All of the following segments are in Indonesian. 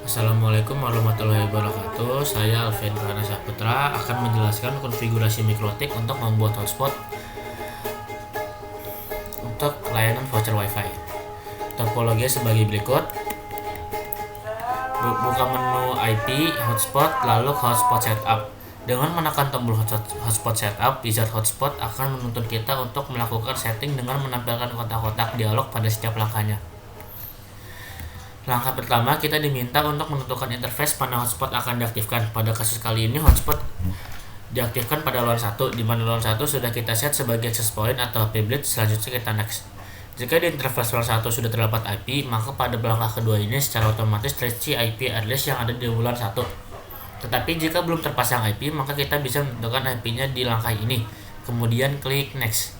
Assalamualaikum warahmatullahi wabarakatuh. Saya Alvin Prana Saputra akan menjelaskan konfigurasi Mikrotik untuk membuat hotspot untuk layanan voucher WiFi. Topologi sebagai berikut. Buka menu IP hotspot, lalu hotspot setup. Dengan menekan tombol hotspot setup, wizard hotspot akan menuntun kita untuk melakukan setting dengan menampilkan kotak-kotak dialog pada setiap langkahnya. Langkah pertama, kita diminta untuk menentukan interface mana hotspot akan diaktifkan. Pada kasus kali ini, hotspot diaktifkan pada LAN 1, di mana LAN 1 sudah kita set sebagai access point atau IP bridge. Selanjutnya kita next. Jika di interface LAN 1 sudah terdapat IP, maka pada langkah kedua ini secara otomatis terisi IP address yang ada di LAN 1. Tetapi jika belum terpasang IP, maka kita bisa menentukan IP-nya di langkah ini. Kemudian klik next.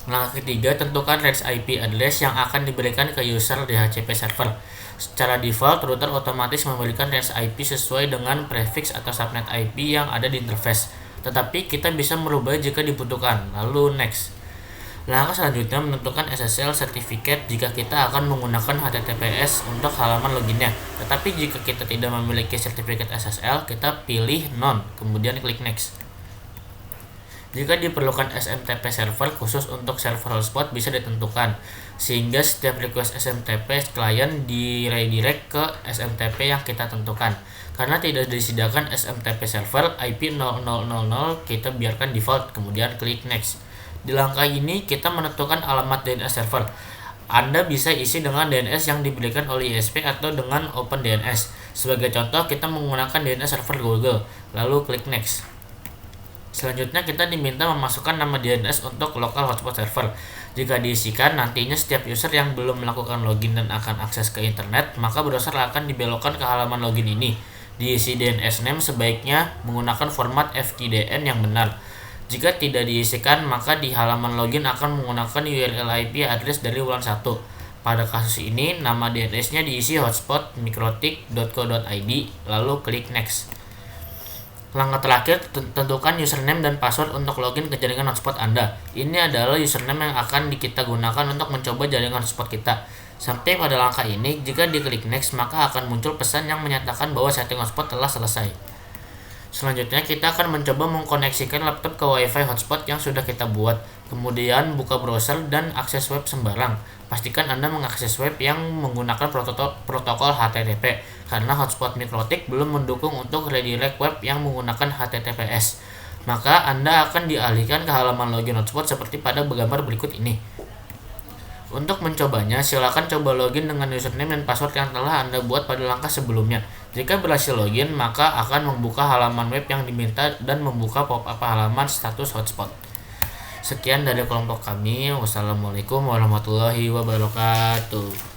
Langkah ketiga, tentukan range IP address yang akan diberikan ke user DHCP server. Secara default, router otomatis memberikan range IP sesuai dengan prefix atau subnet IP yang ada di interface. Tetapi kita bisa merubah jika dibutuhkan. Lalu next. Langkah selanjutnya menentukan SSL certificate jika kita akan menggunakan HTTPS untuk halaman loginnya. Tetapi jika kita tidak memiliki sertifikat SSL, kita pilih none, kemudian klik next. Jika diperlukan SMTP server khusus untuk server hotspot bisa ditentukan, sehingga setiap request SMTP klien di redirect ke SMTP yang kita tentukan. Karena tidak disediakan SMTP server IP 0000, kita biarkan default, kemudian klik next. Di langkah ini kita menentukan alamat DNS server. Anda bisa isi dengan DNS yang diberikan oleh ISP atau dengan OpenDNS. Sebagai contoh, kita menggunakan DNS server Google, lalu klik next. Selanjutnya kita diminta memasukkan nama DNS untuk local hotspot server. Jika diisikan, nantinya setiap user yang belum melakukan login dan akan akses ke internet, maka browser akan dibelokkan ke halaman login ini. Diisi DNS name sebaiknya menggunakan format FQDN yang benar. Jika tidak diisikan, maka di halaman login akan menggunakan URL IP address dari LAN 1. Pada kasus ini, nama DNS-nya diisi hotspot mikrotik.co.id, lalu klik next. Langkah terakhir, tentukan username dan password untuk login ke jaringan hotspot Anda. Ini adalah username yang akan kita gunakan untuk mencoba jaringan hotspot kita. Sampai pada langkah ini, jika diklik next, maka akan muncul pesan yang menyatakan bahwa setting hotspot telah selesai. Selanjutnya, kita akan mencoba mengkoneksikan laptop ke WiFi hotspot yang sudah kita buat. Kemudian, buka browser dan akses web sembarang. Pastikan Anda mengakses web yang menggunakan protokol HTTP, karena hotspot Mikrotik belum mendukung untuk redirect web yang menggunakan HTTPS. Maka Anda akan dialihkan ke halaman login hotspot seperti pada gambar berikut ini. Untuk mencobanya, silakan coba login dengan username dan password yang telah Anda buat pada langkah sebelumnya. Jika berhasil login, maka akan membuka halaman web yang diminta dan membuka pop-up halaman status hotspot. Sekian dari kelompok kami. Wassalamualaikum warahmatullahi wabarakatuh.